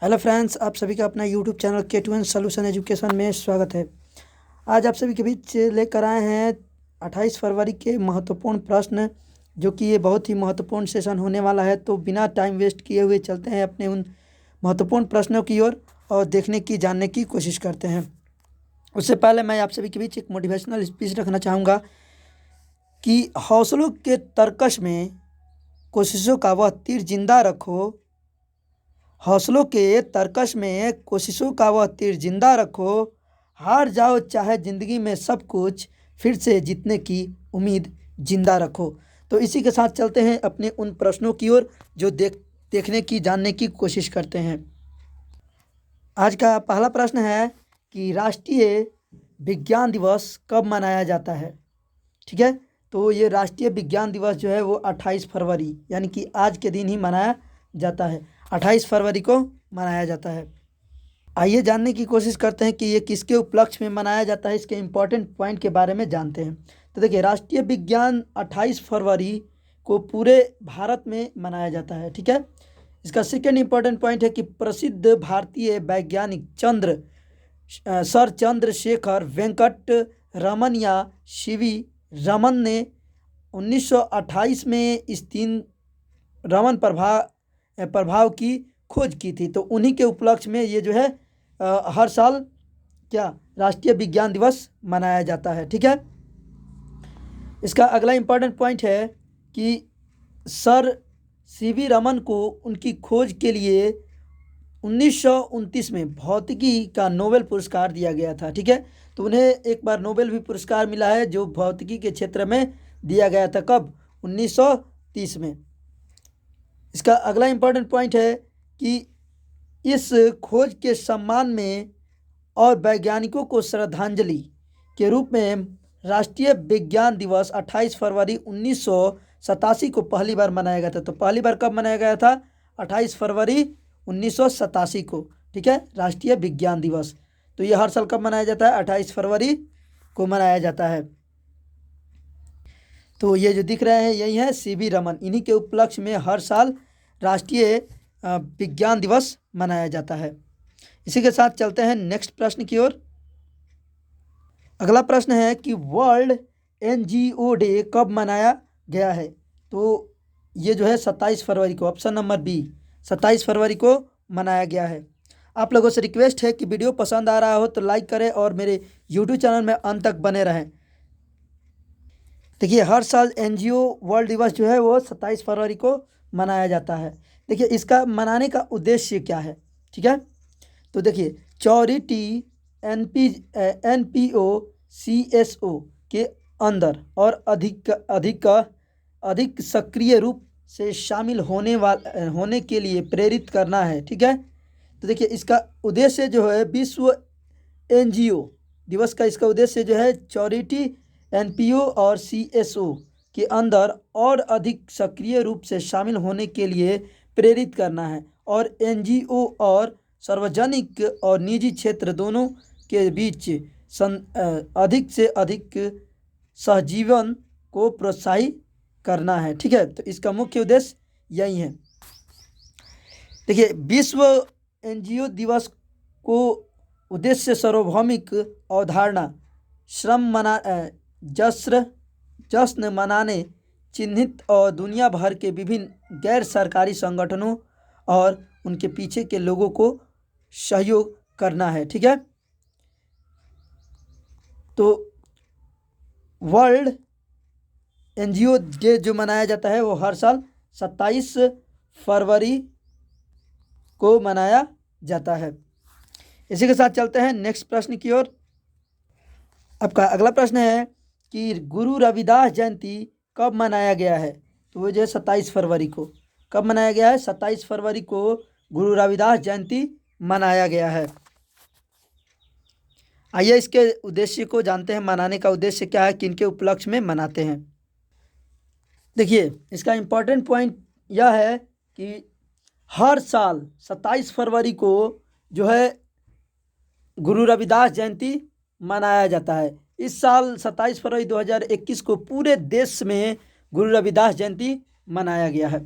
Hello friends, आप सभी का अपना YouTube channel K2N solution education में स्वागत है। आज आप सभी के बीच लेकर आए हैं 28 फरवरी के महत्वपूर्ण प्रश्न, जो कि ये बहुत ही महत्वपूर्ण सेशन होने वाला है। तो बिना टाइम वेस्ट किए हुए चलते हैं अपने उन महत्वपूर्ण प्रश्नों की ओर और देखने की जानने की कोशिश करते हैं। उससे पहले मैं आप सभी के बीच एक मोटिवेशनल स्पीच रखना चाहूँगा कि हौसलों के तरकश में कोशिशों का वह तीर जिंदा रखो। हौसलों के तरकश में कोशिशों का वह तीर जिंदा रखो। हार जाओ चाहे ज़िंदगी में सब कुछ, फिर से जीतने की उम्मीद जिंदा रखो। तो इसी के साथ चलते हैं अपने उन प्रश्नों की ओर जो देखने की जानने की कोशिश करते हैं। आज का पहला प्रश्न है कि राष्ट्रीय विज्ञान दिवस कब मनाया जाता है। ठीक है, तो ये राष्ट्रीय विज्ञान दिवस जो है वो 28 फरवरी यानी कि आज के दिन ही मनाया जाता है। 28 फरवरी को मनाया जाता है। आइए जानने की कोशिश करते हैं कि ये किसके उपलक्ष्य में मनाया जाता है। इसके इम्पोर्टेंट पॉइंट के बारे में जानते हैं। तो देखिए, राष्ट्रीय विज्ञान 28 फरवरी को पूरे भारत में मनाया जाता है। ठीक है, इसका सेकेंड इम्पोर्टेंट पॉइंट है कि प्रसिद्ध भारतीय वैज्ञानिक सर चंद्रशेखर वेंकट रमन या सीवी रमन ने 1928 में इस तीन रमन प्रभाव की खोज की थी। तो उन्हीं के उपलक्ष्य में ये जो है हर साल क्या राष्ट्रीय विज्ञान दिवस मनाया जाता है। ठीक है, इसका अगला इम्पोर्टेंट पॉइंट है कि सर सीवी रमन को उनकी खोज के लिए 1929 में भौतिकी का नोबेल पुरस्कार दिया गया था। ठीक है, तो उन्हें एक बार नोबेल भी पुरस्कार मिला है जो भौतिकी के क्षेत्र में दिया गया था। कब? 1930 में। इसका अगला इम्पोर्टेंट पॉइंट है कि इस खोज के सम्मान में और वैज्ञानिकों को श्रद्धांजलि के रूप में राष्ट्रीय विज्ञान दिवस 28 फरवरी 1987 को पहली बार मनाया गया था। तो पहली बार कब मनाया गया था? 28 फरवरी 1987 को। ठीक है, राष्ट्रीय विज्ञान दिवस। तो ये हर साल कब मनाया जाता है? 28 फरवरी को मनाया जाता है। तो ये जो दिख रहे हैं यही है सीवी रमन। इन्हीं के उपलक्ष्य में हर साल राष्ट्रीय विज्ञान दिवस मनाया जाता है। इसी के साथ चलते हैं नेक्स्ट प्रश्न की ओर। अगला प्रश्न है कि वर्ल्ड NGO डे कब मनाया गया है। तो ये जो है 27 फरवरी को, ऑप्शन नंबर बी, 27 फरवरी को मनाया गया है। आप लोगों से रिक्वेस्ट है कि वीडियो पसंद आ रहा हो तो लाइक करें और मेरे यूट्यूब चैनल में अंत तक बने रहें। देखिए, हर साल NGO वर्ल्ड दिवस जो है वो 27 फरवरी को मनाया जाता है। देखिए, इसका मनाने का उद्देश्य क्या है। ठीक है, तो देखिए, चैरिटी NPO CSO के अंदर और अधिक सक्रिय रूप से शामिल होने के लिए प्रेरित करना है। ठीक है, तो देखिए, इसका उद्देश्य जो है विश्व NGO दिवस का इसका उद्देश्य जो है चैरिटी NPO और CSO के अंदर और अधिक सक्रिय रूप से शामिल होने के लिए प्रेरित करना है और NGO और सार्वजनिक और निजी क्षेत्र दोनों के बीच अधिक से अधिक सहजीवन को प्रोत्साहित करना है। ठीक है, तो इसका मुख्य उद्देश्य यही है। देखिए, विश्व NGO दिवस को उद्देश्य सार्वभौमिक अवधारणा जश्न मनाने चिन्हित और दुनिया भर के विभिन्न गैर सरकारी संगठनों और उनके पीछे के लोगों को सहयोग करना है। ठीक है, तो वर्ल्ड NGO डे जो मनाया जाता है वो हर साल 27 फरवरी को मनाया जाता है। इसी के साथ चलते हैं नेक्स्ट प्रश्न की ओर। आपका अगला प्रश्न है कि गुरु रविदास जयंती कब मनाया गया है। तो वो जो है 27 फरवरी को। कब मनाया गया है? 27 फरवरी को गुरु रविदास जयंती मनाया गया है। आइए इसके उद्देश्य को जानते हैं। मनाने का उद्देश्य क्या है, किनके उपलक्ष्य में मनाते हैं। देखिए, इसका इम्पोर्टेंट पॉइंट यह है कि हर साल 27 फरवरी को जो है गुरु रविदास जयंती मनाया जाता है। इस साल 27 फरवरी 2021 को पूरे देश में गुरु रविदास जयंती मनाया गया है।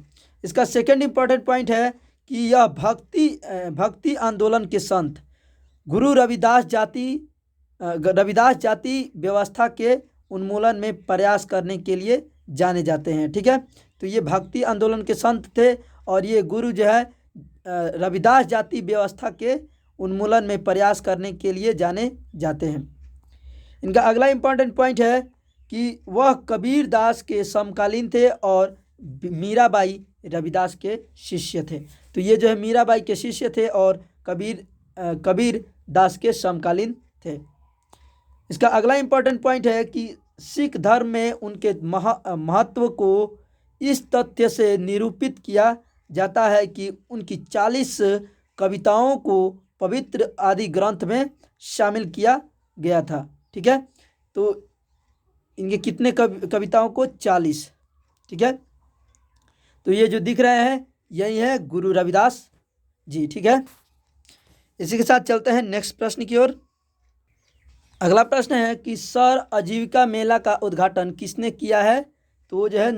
इसका सेकंड इम्पॉर्टेंट पॉइंट है कि यह भक्ति आंदोलन के संत गुरु रविदास जाति व्यवस्था के उन्मूलन में प्रयास करने के लिए जाने जाते हैं। ठीक है, तो ये भक्ति आंदोलन के संत थे और ये गुरु जो है रविदास जाति व्यवस्था के उन्मूलन में प्रयास करने के लिए जाने जाते हैं। इनका अगला इम्पॉर्टेंट पॉइंट है कि वह कबीर दास के समकालीन थे और मीराबाई रविदास के शिष्य थे। तो ये जो है मीराबाई के शिष्य थे और कबीर दास के समकालीन थे। इसका अगला इम्पॉर्टेंट पॉइंट है कि सिख धर्म में उनके महत्व को इस तथ्य से निरूपित किया जाता है कि उनकी 40 कविताओं को पवित्र आदि ग्रंथ में शामिल किया गया था। ठीक है, तो इनके कितने कविताओं को 40। ठीक है, तो ये जो दिख रहे हैं यही है गुरु रविदास जी। ठीक है, इसी के साथ चलते हैं नेक्स्ट प्रश्न की ओर। अगला प्रश्न है कि सर आजीविका मेला का उद्घाटन किसने किया है? तो वो जो है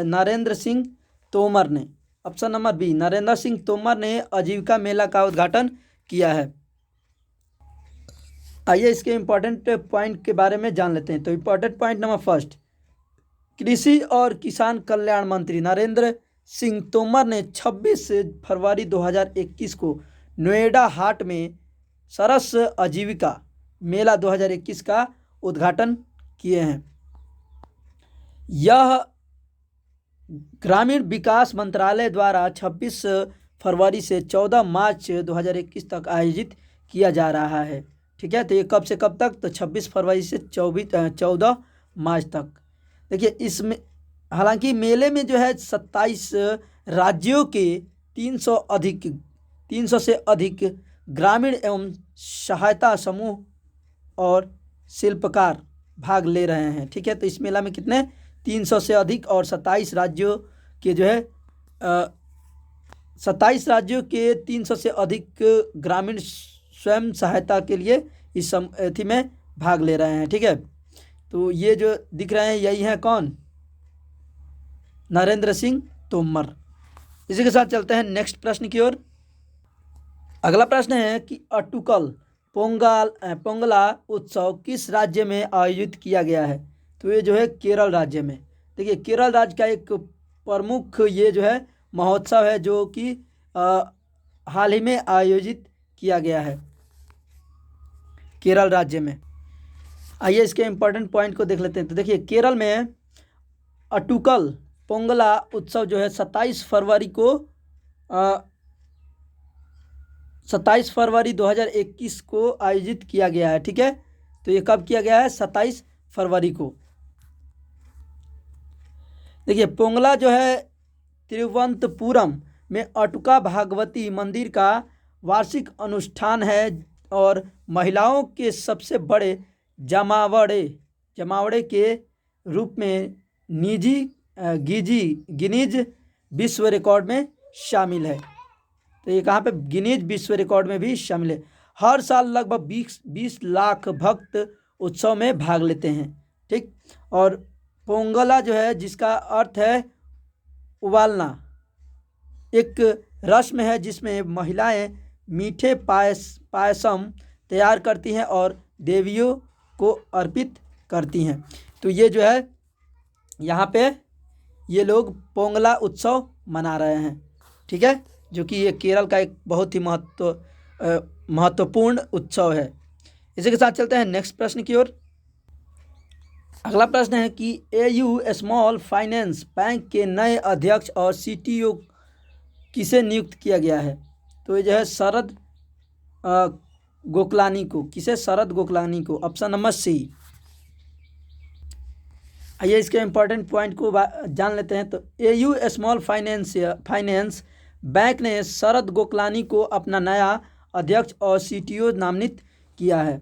नरेंद्र सिंह तोमर ने। Option number B, Narendra Singh Tomar ने आजीविका मेला का उद्घाटन किया है। आइए इसके इम्पोर्टेंट पॉइंट के बारे में जान लेते हैं। तो इम्पोर्टेंट पॉइंट नंबर फर्स्ट, कृषि और किसान कल्याण मंत्री नरेंद्र सिंह तोमर ने 26 फरवरी 2021 को नोएडा हाट में सरस आजीविका मेला 2021 का उद्घाटन किए हैं। यह ग्रामीण विकास मंत्रालय द्वारा 26 फरवरी से 14 मार्च 2021 तक आयोजित किया जा रहा है। ठीक है, तो ये कब से कब तक? तो 26 फरवरी से 14 मार्च तक। देखिए इसमें हालांकि मेले में जो है 27 राज्यों के 300 से अधिक ग्रामीण एवं सहायता समूह और शिल्पकार भाग ले रहे हैं। ठीक है, तो इस मेला में कितने 300 से अधिक और 27 राज्यों के जो है 27 राज्यों के 300 से अधिक ग्रामीण स्वयं सहायता के लिए इस अथी में भाग ले रहे हैं। ठीक है, तो ये जो दिख रहे हैं यही है कौन? नरेंद्र सिंह तोमर। इसी के साथ चलते हैं नेक्स्ट प्रश्न की ओर। अगला प्रश्न है कि अटुकल पोंगला उत्सव किस राज्य में आयोजित किया गया है? तो ये जो है केरल राज्य में। देखिए केरल राज्य का एक प्रमुख ये जो है महोत्सव है जो कि हाल ही में आयोजित किया गया है केरल राज्य में। आइए इसके इम्पोर्टेंट पॉइंट को देख लेते हैं। तो देखिए केरल में अटुकल पोंगला उत्सव जो है 27 फरवरी 2021 को आयोजित किया गया है। ठीक है, तो ये कब किया गया है? 27 फरवरी को। देखिए पोंगला जो है तिरुवनंतपुरम में अटुका भागवती मंदिर का वार्षिक अनुष्ठान है और महिलाओं के सबसे बड़े जमावड़े के रूप में गिनीज विश्व रिकॉर्ड में शामिल है। तो ये कहाँ पे? गिनीज विश्व रिकॉर्ड में भी शामिल है। हर साल लगभग 20 लाख भक्त उत्सव में भाग लेते हैं। ठीक, और पोंगला जो है जिसका अर्थ है उबालना, एक रस्म है जिसमें महिलाएं मीठे पायसम तैयार करती हैं और देवियों को अर्पित करती हैं। तो ये जो है यहाँ पे ये लोग पोंगला उत्सव मना रहे हैं। ठीक है, जो कि ये केरल का एक बहुत ही महत्वपूर्ण उत्सव है। इसी के साथ चलते हैं नेक्स्ट प्रश्न की ओर। अगला प्रश्न है कि एयू स्मॉल फाइनेंस बैंक के नए अध्यक्ष और सीटीओ किसे नियुक्त किया गया है? तो ये जो है शरद गोकलानी को। किसे? शरद गोकलानी को। Option number C. आइए इसके इम्पोर्टेंट पॉइंट को जान लेते हैं। तो एयू स्मॉल फाइनेंस बैंक ने शरद गोकलानी को अपना नया अध्यक्ष और सीटीओ नामित किया है।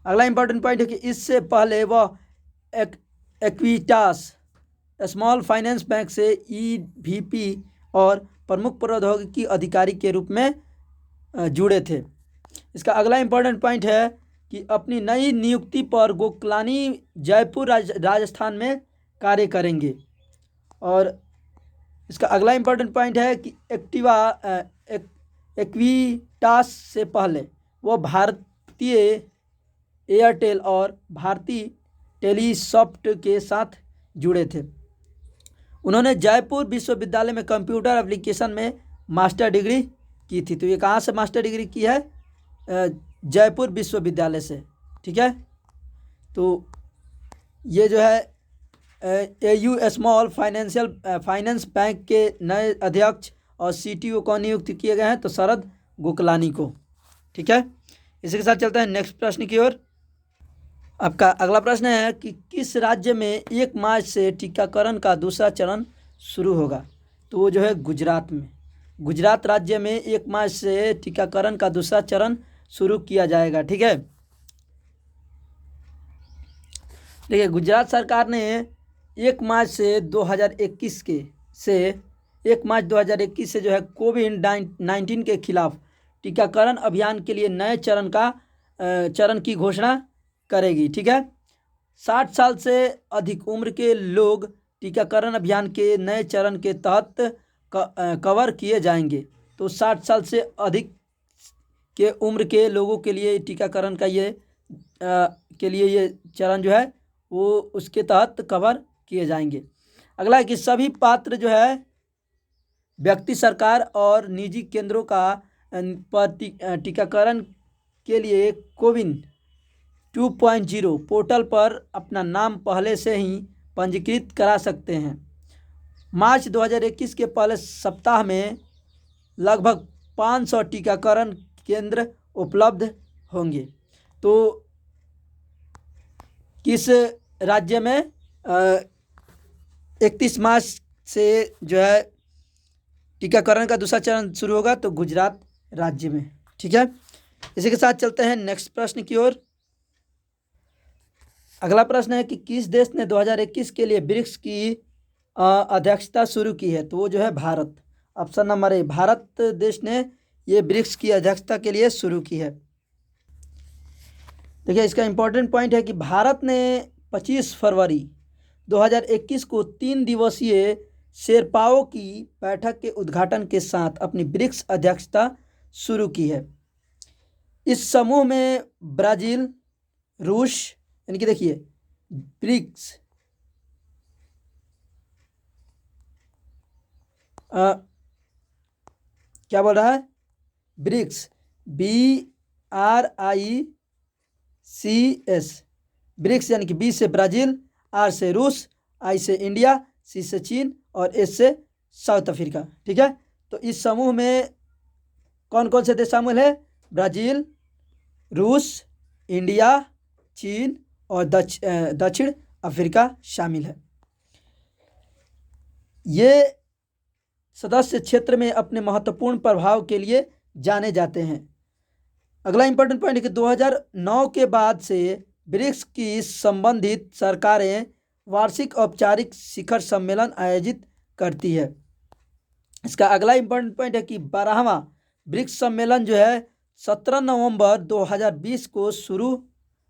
अगला इम्पोर्टेंट पॉइंट है कि इससे पहले वह एक्विटास स्मॉल फाइनेंस बैंक से ईवीपी और प्रमुख प्रौद्योगिकी अधिकारी के रूप में जुड़े थे। इसका अगला इम्पोर्टेंट पॉइंट है कि अपनी नई नियुक्ति पर गोकलानी जयपुर राजस्थान में कार्य करेंगे। और इसका अगला इम्पोर्टेंट पॉइंट है कि इक्विटास से पहले वो भारतीय एयरटेल और भारतीय टेलीसॉफ्ट के साथ जुड़े थे। उन्होंने जयपुर विश्वविद्यालय में कंप्यूटर एप्लीकेशन में मास्टर डिग्री की थी। तो ये कहाँ से मास्टर डिग्री की है? जयपुर विश्वविद्यालय से। ठीक है, तो ये जो है AU स्मॉल फाइनेंस बैंक के नए अध्यक्ष और CTO को नियुक्त किए गए हैं, तो शरद गोकलानी को। ठीक है, इसी के साथ चलते हैं नेक्स्ट प्रश्न की ओर। आपका अगला प्रश्न है कि किस राज्य में 1 मार्च से टीकाकरण का दूसरा चरण शुरू होगा? तो वो जो है गुजरात में। गुजरात राज्य में 1 मार्च से टीकाकरण का दूसरा चरण शुरू किया जाएगा। ठीक है, देखिए गुजरात सरकार ने 1 मार्च 2021 से जो है कोविड-19 के खिलाफ टीकाकरण अभियान के लिए नए चरण की घोषणा करेगी। ठीक है, 60 साल से अधिक उम्र के लोग टीकाकरण अभियान के नए चरण के तहत कवर किए जाएंगे। तो 60 साल से अधिक के उम्र के लोगों के लिए टीकाकरण का ये चरण जो है वो उसके तहत कवर किए जाएंगे। अगला है कि सभी पात्र जो है व्यक्ति, सरकार और निजी केंद्रों का टीकाकरण के लिए कोविन 2.0 पोर्टल पर अपना नाम पहले से ही पंजीकृत करा सकते हैं। मार्च 2021 के पहले सप्ताह में लगभग 500 टीकाकरण केंद्र उपलब्ध होंगे। तो किस राज्य में 31 मार्च से जो है टीकाकरण का दूसरा चरण शुरू होगा? तो गुजरात राज्य में। ठीक है, इसी के साथ चलते हैं नेक्स्ट प्रश्न की ओर। अगला प्रश्न है कि किस देश ने 2021 के लिए ब्रिक्स की अध्यक्षता शुरू की है? तो वो जो है भारत। ऑप्शन नंबर ए, भारत देश ने ये ब्रिक्स की अध्यक्षता के लिए शुरू की है। देखिए इसका इम्पोर्टेंट पॉइंट है कि भारत ने 25 फरवरी 2021 को 3 दिवसीय शेरपाओं की बैठक के उद्घाटन के साथ अपनी ब्रिक्स अध्यक्षता शुरू की है। इस समूह में ब्राज़ील, रूस, यानी कि देखिए ब्रिक्स क्या बोल रहा है? ब्रिक्स, BRICS, ब्रिक्स यानी कि B से ब्राज़ील, R से रूस, I से इंडिया, C से चीन और S से साउथ अफ्रीका। ठीक है, तो इस समूह में कौन कौन से देश शामिल है? ब्राज़ील, रूस, इंडिया, चीन और दक्षिण अफ्रीका शामिल है। ये सदस्य क्षेत्र में अपने महत्वपूर्ण प्रभाव के लिए जाने जाते हैं। अगला इंपॉर्टेंट पॉइंट है कि 2009 के बाद से ब्रिक्स की संबंधित सरकारें वार्षिक औपचारिक शिखर सम्मेलन आयोजित करती है। इसका अगला इंपॉर्टेंट पॉइंट है कि 12वां ब्रिक्स सम्मेलन जो है 17 नवंबर 2020 को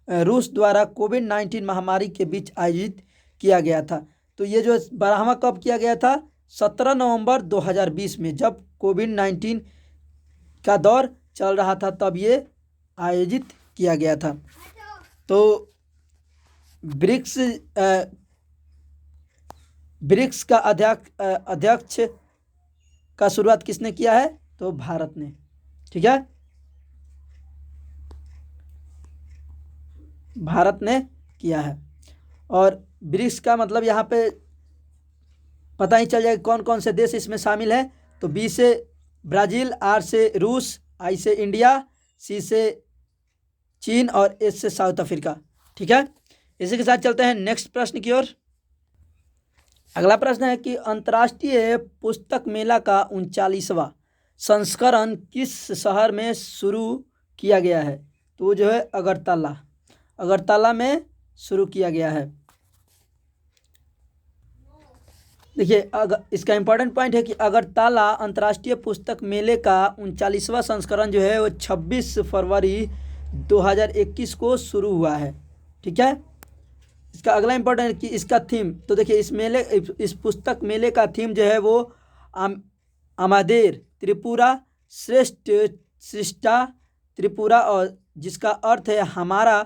रूस द्वारा कोविड-19 महामारी के बीच आयोजित किया गया था। तो ये जो 12वां कब किया गया था? 17 नवंबर 2020 में, जब कोविड-19 का दौर चल रहा था तब ये आयोजित किया गया था। तो ब्रिक्स का अध्यक्ष का शुरुआत किसने किया है? तो भारत ने। ठीक है, भारत ने किया है। और ब्रिक्स का मतलब यहाँ पे पता ही चल जाएगा कौन कौन से देश इसमें शामिल है। तो B से ब्राज़ील, R से रूस, I से इंडिया, C से चीन और S से साउथ अफ्रीका। ठीक है, इसी के साथ चलते हैं नेक्स्ट प्रश्न की ओर। अगला प्रश्न है कि अंतर्राष्ट्रीय पुस्तक मेला का 39वां संस्करण किस शहर में शुरू किया गया है? तो वो जो है अगरतला में शुरू किया गया है। देखिए इसका इम्पोर्टेंट पॉइंट है कि अगरतला अंतर्राष्ट्रीय पुस्तक मेले का 39वां संस्करण जो है वो 26 फरवरी 2021 को शुरू हुआ है। ठीक है, इसका अगला इम्पोर्टेंट है कि इसका थीम, तो देखिए इस पुस्तक मेले का थीम जो है वो आमादेर त्रिपुरा सर्वश्रेष्ठ सृष्टा त्रिपुरा, और जिसका अर्थ है हमारा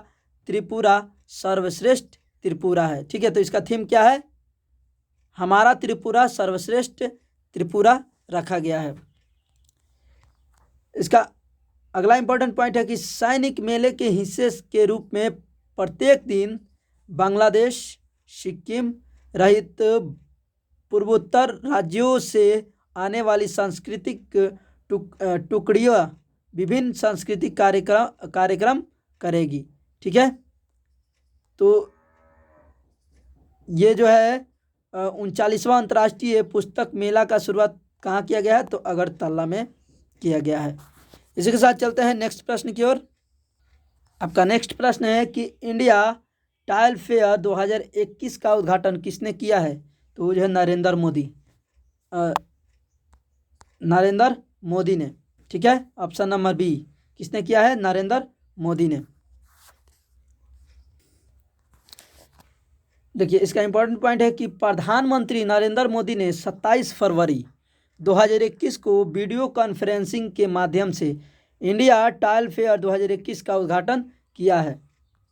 त्रिपुरा सर्वश्रेष्ठ त्रिपुरा है। ठीक है, तो इसका थीम क्या है? हमारा त्रिपुरा सर्वश्रेष्ठ त्रिपुरा रखा गया है। इसका अगला इंपॉर्टेंट पॉइंट है कि सैनिक मेले के हिस्से के रूप में प्रत्येक दिन बांग्लादेश, सिक्किम रहित पूर्वोत्तर राज्यों से आने वाली सांस्कृतिक टुकड़ियाँ विभिन्न सांस्कृतिक कार्यक्रम करेगी। ठीक है, तो ये जो है 39वां अंतर्राष्ट्रीय पुस्तक मेला का शुरुआत कहाँ किया गया है? तो अगरतला में किया गया है। इसी के साथ चलते हैं नेक्स्ट प्रश्न की ओर। आपका नेक्स्ट प्रश्न है कि इंडिया टाइल फेयर 2021 का उद्घाटन किसने किया है? तो वो जो है नरेंद्र मोदी ने। ठीक है, ऑप्शन नंबर बी, किसने किया है? नरेंद्र मोदी ने। देखिए, इसका इंपॉर्टेंट पॉइंट है कि प्रधानमंत्री नरेंद्र मोदी ने 27 फरवरी 2021 को वीडियो कॉन्फ्रेंसिंग के माध्यम से इंडिया टाइल फेयर 2021 का उद्घाटन किया है।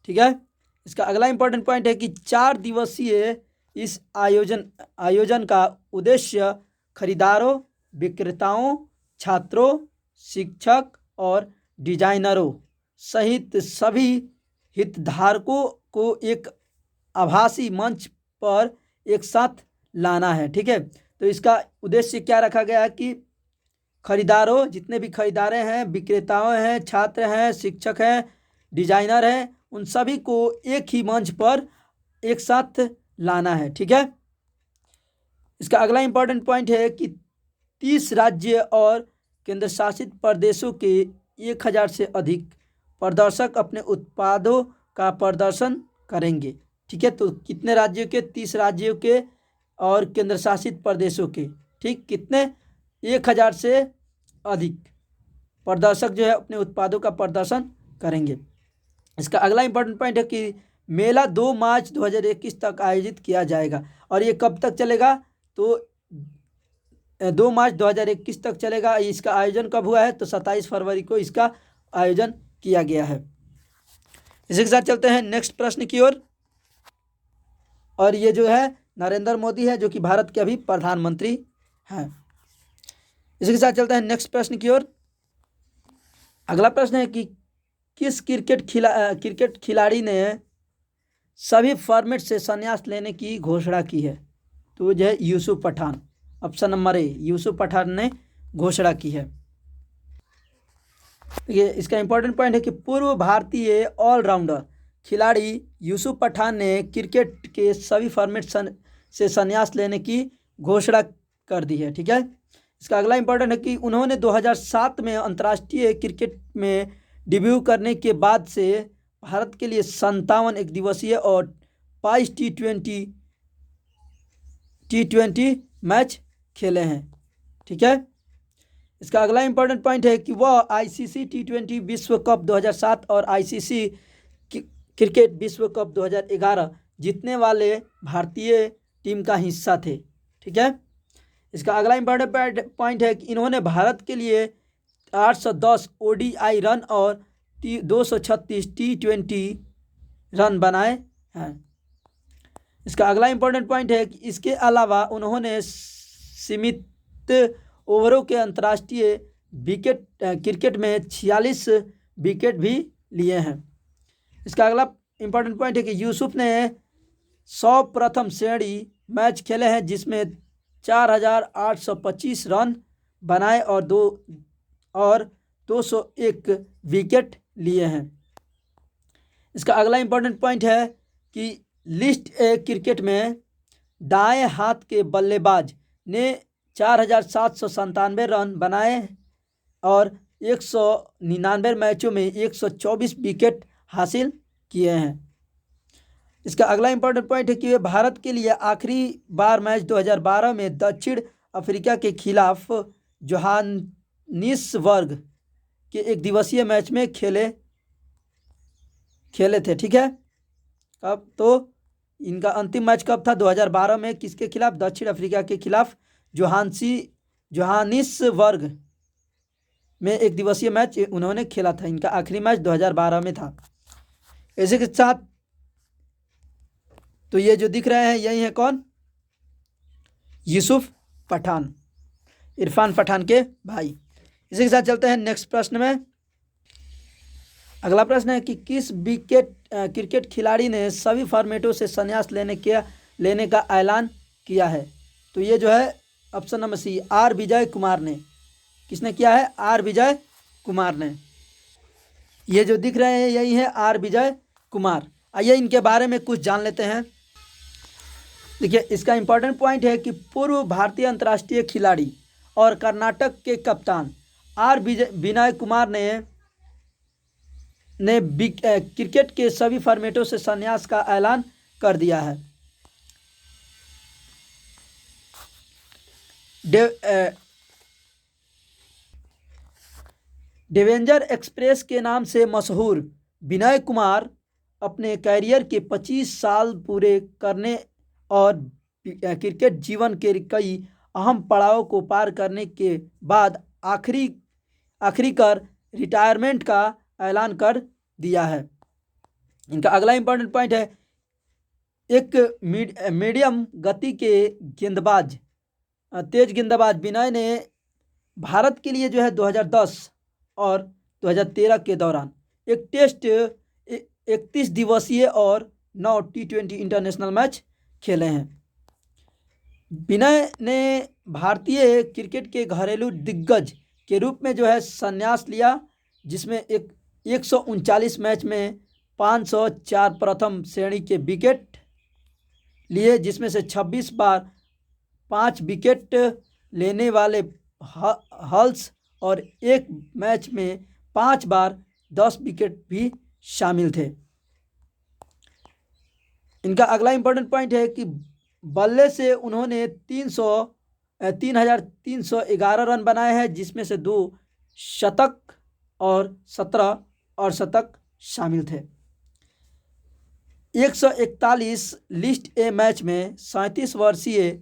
ठीक है, इसका अगला इंपॉर्टेंट पॉइंट है कि 4 दिवसीय इस आयोजन का उद्देश्य खरीदारों, विक्रेताओं, छात्रों, शिक्षक और डिजाइनरों सहित सभी हितधारकों को एक आभासी मंच पर एक साथ लाना है। ठीक है, तो इसका उद्देश्य क्या रखा गया है कि खरीदारों, जितने भी खरीदारे हैं, विक्रेताओं हैं, छात्र हैं, शिक्षक हैं, डिजाइनर हैं, उन सभी को एक ही मंच पर एक साथ लाना है। ठीक है, इसका अगला इंपॉर्टेंट पॉइंट है कि 30 राज्य और केंद्र शासित प्रदेशों के 1000 से अधिक प्रदर्शक अपने उत्पादों का प्रदर्शन करेंगे। ठीक है, तो कितने राज्यों के? 30 राज्यों के और केंद्र शासित प्रदेशों के। ठीक, कितने? 1000 से अधिक प्रदर्शक जो है अपने उत्पादों का प्रदर्शन करेंगे। इसका अगला इंपॉर्टेंट पॉइंट है कि मेला 2 मार्च 2021 तक आयोजित किया जाएगा। और ये कब तक चलेगा? तो 2 मार्च 2021 तक चलेगा। इसका आयोजन कब हुआ है? तो 27 फरवरी को इसका आयोजन किया गया है। इसी के साथ चलते हैं नेक्स्ट प्रश्न की ओर। और ये जो है नरेंद्र मोदी है, जो कि भारत के अभी प्रधानमंत्री हैं। इसी के साथ चलते हैं नेक्स्ट प्रश्न की ओर। अगला प्रश्न है कि किस क्रिकेट खिलाड़ी ने सभी फॉर्मेट से संन्यास लेने की घोषणा की है? तो जो है Yusuf Pathan. Option number A, Yusuf Pathan ने घोषणा की है। ये इसका इंपॉर्टेंट पॉइंट है कि पूर्व भारतीय ऑलराउंडर खिलाड़ी यूसुफ पठान ने क्रिकेट के सभी फॉर्मेट से संन्यास लेने की घोषणा कर दी है। ठीक है, इसका अगला इंपॉर्टेंट है कि उन्होंने 2007 में अंतर्राष्ट्रीय क्रिकेट में डेब्यू करने के बाद से भारत के लिए 57 एक दिवसीय और 22 टी20 मैच खेले हैं। ठीक है, इसका अगला इंपॉर्टेंट पॉइंट है कि वह आईसीसी टी20 विश्व कप 2007 और आईसीसी क्रिकेट विश्व कप 2011 जीतने वाले भारतीय टीम का हिस्सा थे। ठीक है, इसका अगला इंपॉर्टेंट पॉइंट है कि इन्होंने भारत के लिए 810 ओडीआई रन और 236 टी20 रन बनाए हैं। इसका अगला इंपॉर्टेंट पॉइंट है कि इसके अलावा उन्होंने सीमित ओवरों के अंतर्राष्ट्रीय क्रिकेट में 46 विकेट भी लिए हैं। इसका अगला इंपॉर्टेंट पॉइंट है कि यूसुफ ने 100 प्रथम श्रेणी मैच खेले हैं, जिसमें 4825 रन बनाए और 201 विकेट लिए हैं। इसका अगला इंपॉर्टेंट पॉइंट है कि लिस्ट ए क्रिकेट में दाएं हाथ के बल्लेबाज ने 4797 रन बनाए और 199 मैचों में 124 विकेट हासिल किए हैं। इसका अगला इंपॉर्टेंट पॉइंट है कि वे भारत के लिए आखिरी बार मैच 2012 में दक्षिण अफ्रीका के खिलाफ जोहानिसबर्ग के एक दिवसीय मैच में खेले थे। ठीक है, कब? तो इनका अंतिम मैच कब था? 2012 में। किसके खिलाफ? दक्षिण अफ्रीका के खिलाफ जोहानिसबर्ग में एक दिवसीय मैच उन्होंने खेला था। इनका आखिरी मैच 2012 में था। इसी के साथ तो ये जो दिख रहे हैं यही है कौन, यूसुफ पठान, इरफान पठान के भाई। इसी के साथ चलते हैं नेक्स्ट प्रश्न में। अगला प्रश्न है कि किस क्रिकेट खिलाड़ी ने सभी फॉर्मेटों से संन्यास लेने का ऐलान किया है। तो ये जो है option number C, are Vijay Kumar ने। किसने किया है, आर विजय कुमार ने। ये जो दिख रहे हैं यही है आर विजय कुमार। आइए इनके बारे में कुछ जान लेते हैं। देखिए इसका इंपॉर्टेंट पॉइंट है कि पूर्व भारतीय अंतर्राष्ट्रीय खिलाड़ी और कर्नाटक के कप्तान आर विनय कुमार ने क्रिकेट के सभी फॉर्मेटों से संन्यास का ऐलान कर दिया है। डेवेंजर एक्सप्रेस के नाम से मशहूर विनय कुमार अपने कैरियर के 25 साल पूरे करने और क्रिकेट जीवन के कई अहम पड़ावों को पार करने के बाद आखिरकार रिटायरमेंट का ऐलान कर दिया है। इनका अगला इंपॉर्टेंट पॉइंट है, एक मीडियम गति के गेंदबाज, तेज गेंदबाज विनय ने भारत के लिए जो है 2010 और 2013 के दौरान एक टेस्ट 31 दिवसीय और 9 T20 इंटरनेशनल मैच खेले हैं। विनय ने भारतीय क्रिकेट के घरेलू दिग्गज के रूप में जो है संन्यास लिया, जिसमें 139 मैच में 504 प्रथम श्रेणी के विकेट लिए, जिसमें से 26 बार 5 विकेट लेने वाले हल्स और एक मैच में 5 बार 10 विकेट भी शामिल थे। इनका अगला इंपॉर्टेंट पॉइंट है कि बल्ले से उन्होंने 3,311 रन बनाए हैं, जिसमें से 2 शतक और 17 अर्धशतक शामिल थे। 141 लिस्ट ए मैच में 37 वर्षीय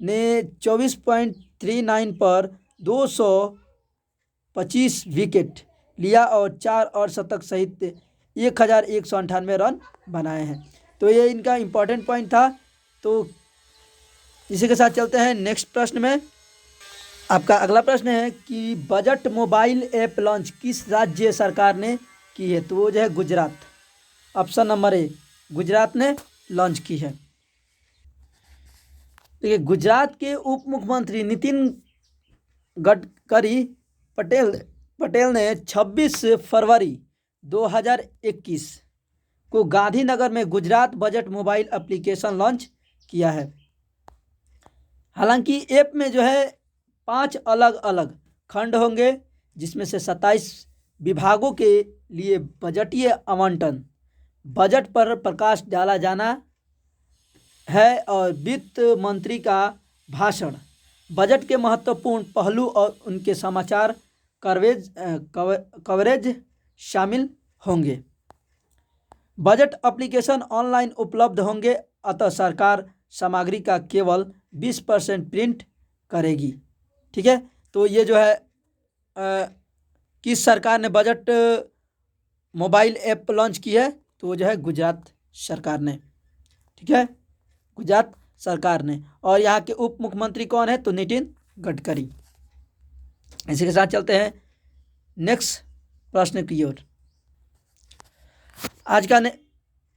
ने 24.39 पर 225 विकेट लिया और 4 अर्धशतक सहित 1,198 रन बनाए हैं। तो ये इनका इम्पोर्टेंट पॉइंट था। तो इसी के साथ चलते हैं नेक्स्ट प्रश्न में। आपका अगला प्रश्न है कि बजट मोबाइल ऐप लॉन्च किस राज्य सरकार ने की है। तो वो जो है गुजरात, ऑप्शन नंबर ए, गुजरात ने लॉन्च की है। देखिए गुजरात के उप मुख्यमंत्री नितिन गडकरी पटेल ने 26 फरवरी 2021 को गांधीनगर में Gujarat budget mobile application launch किया है। हालांकि ऐप में जो है 5 अलग अलग खंड होंगे, जिसमें से 27 विभागों के लिए बजटीय आवंटन, बजट पर प्रकाश डाला जाना है और वित्त मंत्री का भाषण, बजट के महत्वपूर्ण पहलू और उनके समाचार कवरेज शामिल होंगे। बजट एप्लीकेशन ऑनलाइन उपलब्ध होंगे, अतः सरकार सामग्री का केवल 20% प्रिंट करेगी। ठीक है, तो ये जो है किस सरकार ने बजट मोबाइल ऐप लॉन्च की है, तो वो जो है गुजरात सरकार ने। ठीक है, गुजरात सरकार ने। और यहाँ के उप मुख्यमंत्री कौन है, तो नितिन गडकरी। इसी के साथ चलते हैं नेक्स्ट प्रश्न की ओर। आज का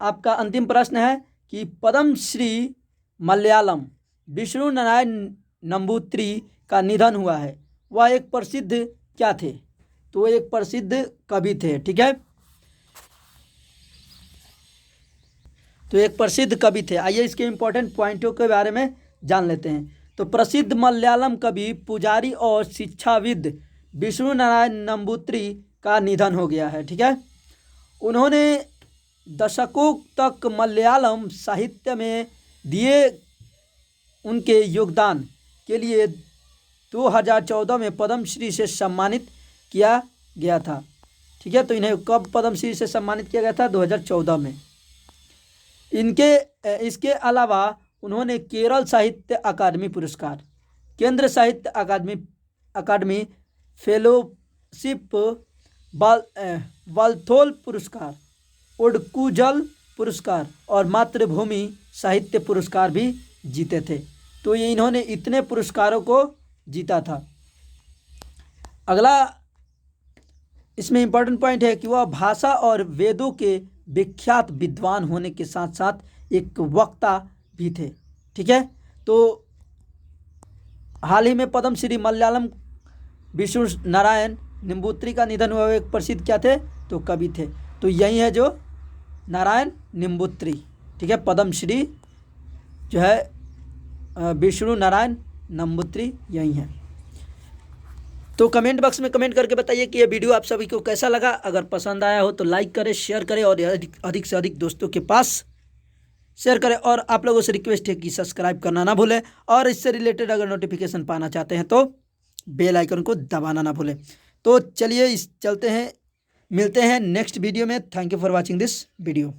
आपका अंतिम प्रश्न है कि पद्मश्री मलयालम विष्णु नारायण नंबूत्री का निधन हुआ है, वह एक प्रसिद्ध क्या थे। तो वो एक प्रसिद्ध कवि थे। ठीक है, तो एक प्रसिद्ध कवि थे। आइए इसके इंपॉर्टेंट पॉइंटों के बारे में जान लेते हैं। तो प्रसिद्ध मलयालम कवि, पुजारी और शिक्षाविद विष्णु नारायण नंबूत्री का निधन हो गया है। ठीक है, उन्होंने दशकों तक मलयालम साहित्य में दिए उनके योगदान के लिए 2014 में पद्मश्री से सम्मानित किया गया था। ठीक है, तो इन्हें कब पद्मश्री से सम्मानित किया गया था, 2014 में। इसके अलावा उन्होंने केरल साहित्य अकादमी पुरस्कार, केंद्र साहित्य अकादमी स्कॉलरशिप, वाल्थोल पुरस्कार, उडकुजल पुरस्कार और मातृभूमि साहित्य पुरस्कार भी जीते थे। तो ये इन्होंने इतने पुरस्कारों को जीता था। अगला इसमें इम्पोर्टेंट पॉइंट है कि वह भाषा और वेदों के विख्यात विद्वान होने के साथ साथ एक वक्ता भी थे। ठीक है, तो हाल ही में पद्मश्री मलयालम विष्णु नारायण निम्बूत्री का निधन हुआ। एक प्रसिद्ध क्या थे, तो कवि थे। तो यही है जो नारायण निम्बूत्री। ठीक है, पद्मश्री जो है विष्णु नारायण निम्बूत्री यही है। तो कमेंट बॉक्स में कमेंट करके बताइए कि ये वीडियो आप सभी को कैसा लगा। अगर पसंद आया हो तो लाइक करें, शेयर करें और अधिक से अधिक दोस्तों के पास शेयर करें। और आप लोगों से रिक्वेस्ट है कि सब्सक्राइब करना ना भूलें और इससे रिलेटेड अगर नोटिफिकेशन पाना चाहते हैं तो बेल आइकन को दबाना ना भूलें। तो चलिए चलते हैं, मिलते हैं नेक्स्ट वीडियो में। Thank you for watching this video.